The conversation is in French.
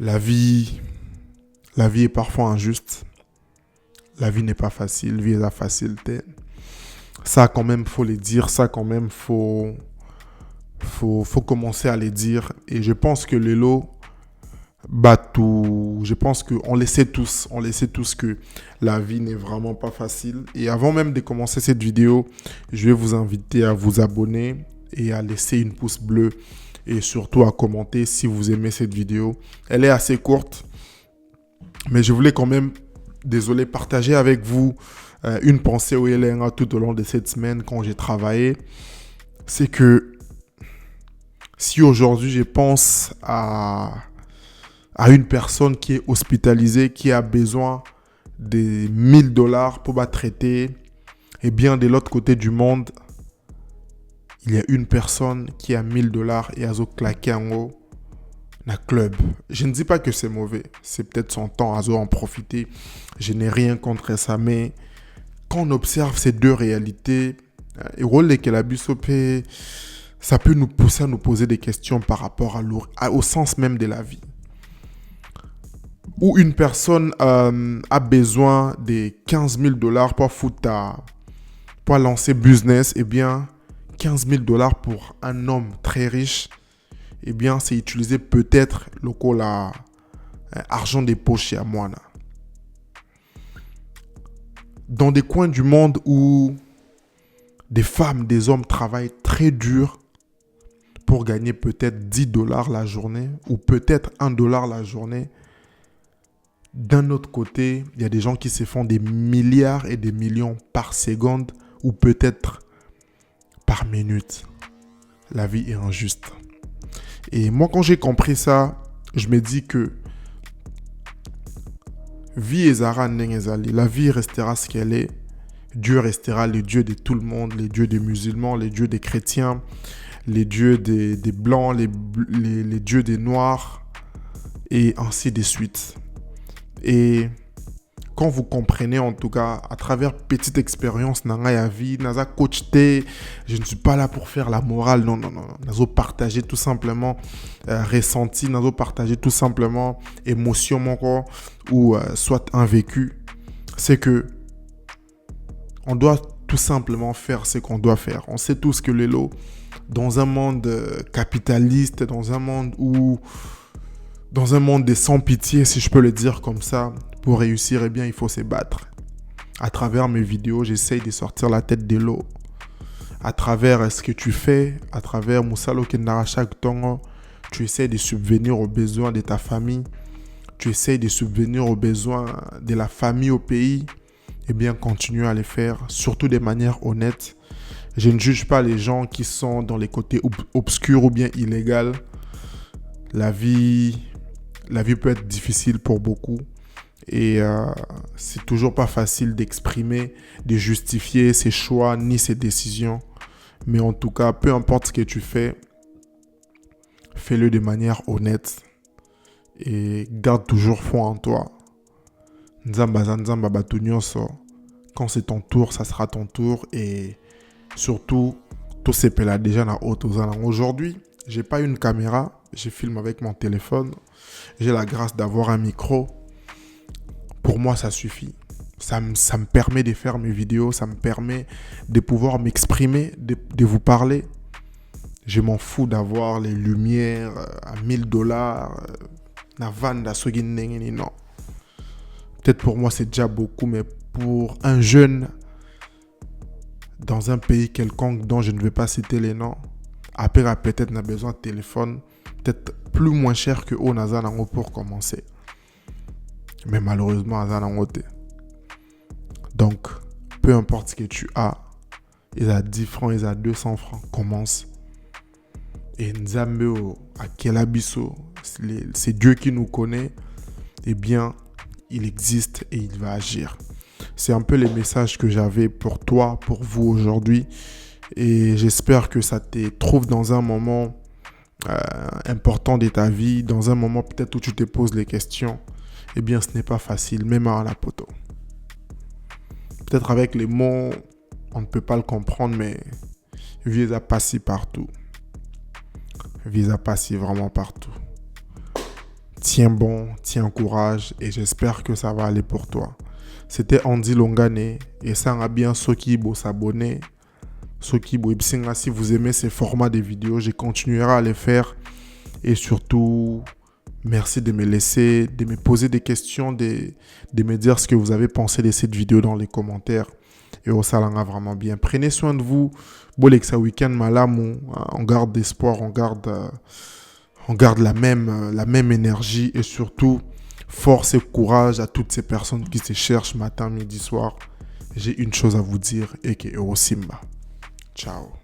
La vie, la vie est parfois injuste. La vie n'est pas facile. Vie est la facilité. Ça, quand même, faut les dire. Ça, quand même, faut commencer à les dire. Et je pense que Lelo bat tout. Je pense qu'on le sait tous. On le sait tous que la vie n'est vraiment pas facile. Et avant même de commencer cette vidéo, je vais vous inviter à vous abonner et à laisser une pouce bleue. Et surtout à commenter si vous aimez cette vidéo. Elle est assez courte. Mais je voulais quand même, désolé, partager avec vous une pensée où elle est tout au long de cette semaine quand j'ai travaillé. C'est que si aujourd'hui je pense à une personne qui est hospitalisée, qui a besoin de 1 000 $ pour la traiter, et bien de l'autre côté du monde, il y a une personne qui a 1 000 $ et a claqué en haut. Un club. Je ne dis pas que c'est mauvais. C'est peut-être son temps à en profiter. Je n'ai rien contre ça. Mais quand on observe ces deux réalités, ça peut nous pousser à nous poser des questions par rapport au sens même de la vie. Où une personne a besoin de 15 000 $ pour lancer business, eh bien, 15 000 $ pour un homme très riche, eh bien, c'est utilisé peut-être le argent des poches chez moi. Dans des coins du monde où des femmes, des hommes travaillent très dur pour gagner peut-être 10 $ la journée ou peut-être 1 $ la journée, d'un autre côté, il y a des gens qui se font des milliards et des millions par seconde ou peut-être par minute. La vie est injuste. Et moi, quand j'ai compris ça, je me dis que la vie restera ce qu'elle est. Dieu restera le Dieu de tout le monde, les dieux des musulmans, les dieux des chrétiens, les dieux des blancs, les dieux des noirs, et ainsi de suite. Et quand vous comprenez, en tout cas, à travers petite expérience, nanga vie, naza coaché, je ne suis pas là pour faire la morale, non. Nazo partager tout simplement ressenti, nazo partager tout simplement émotion mon ou soit un vécu. C'est que on doit tout simplement faire ce qu'on doit faire. On sait tous que Lelo, dans un monde capitaliste, dans un monde des sans pitié, si je peux le dire comme ça, pour réussir, eh bien, il faut se battre. À travers mes vidéos, j'essaye de sortir la tête de l'eau. À travers ce que tu fais, à travers Moussalo Kendara chaque temps, tu essayes de subvenir aux besoins de ta famille. Tu essayes de subvenir aux besoins de la famille au pays. Eh bien, continue à les faire, surtout de manière honnête. Je ne juge pas les gens qui sont dans les côtés obscurs ou bien illégaux. La vie peut être difficile pour beaucoup. Et c'est toujours pas facile d'exprimer, de justifier ses choix ni ses décisions. Mais en tout cas, peu importe ce que tu fais, fais-le de manière honnête. Et garde toujours foi en toi. Quand c'est ton tour, ça sera ton tour. Et surtout, tout se peut là déjà dans haute. Aujourd'hui, j'ai pas une caméra. Je filme avec mon téléphone. J'ai la grâce d'avoir un micro. Pour moi, ça suffit. Ça me permet de faire mes vidéos. Ça me permet de pouvoir m'exprimer, de vous parler. Je m'en fous d'avoir les lumières à 1 000 $. Non. Peut-être pour moi, c'est déjà beaucoup. Mais pour un jeune dans un pays quelconque dont je ne vais pas citer les noms, après, peut-être n'a besoin de téléphone. Peut-être plus moins cher que Nazanango pour commencer. Mais malheureusement, Nazanango. Donc, peu importe ce que tu as, ils à 10 francs, ils à 200 francs, commence. Et Nzambeo, à Kelabiso, c'est Dieu qui nous connaît, eh bien, il existe et il va agir. C'est un peu les messages que j'avais pour toi, pour vous aujourd'hui. Et j'espère que ça te trouve dans un moment important de ta vie, dans un moment peut-être où tu te poses les questions. Eh bien, ce n'est pas facile, même à la poteau. Peut-être avec les mots, on ne peut pas le comprendre, mais Visa passe partout. Visa passe vraiment partout. tiens bon, tiens courage et j'espère que ça va aller pour toi. C'était Andy Longane et ça a bien Sokibo s'abonner. Sokibo Ipsinga, si vous aimez ces formats de vidéos, je continuerai à les faire. Et surtout, merci de me laisser, de me poser des questions, de me dire ce que vous avez pensé de cette vidéo dans les commentaires. Et au salanga vraiment bien. Prenez soin de vous. Bolexa week-end malamu. On garde d'espoir, on garde la même énergie. Et surtout, force et courage à toutes ces personnes qui se cherchent matin, midi, soir. J'ai une chose à vous dire et que Eurosimba. Ciao.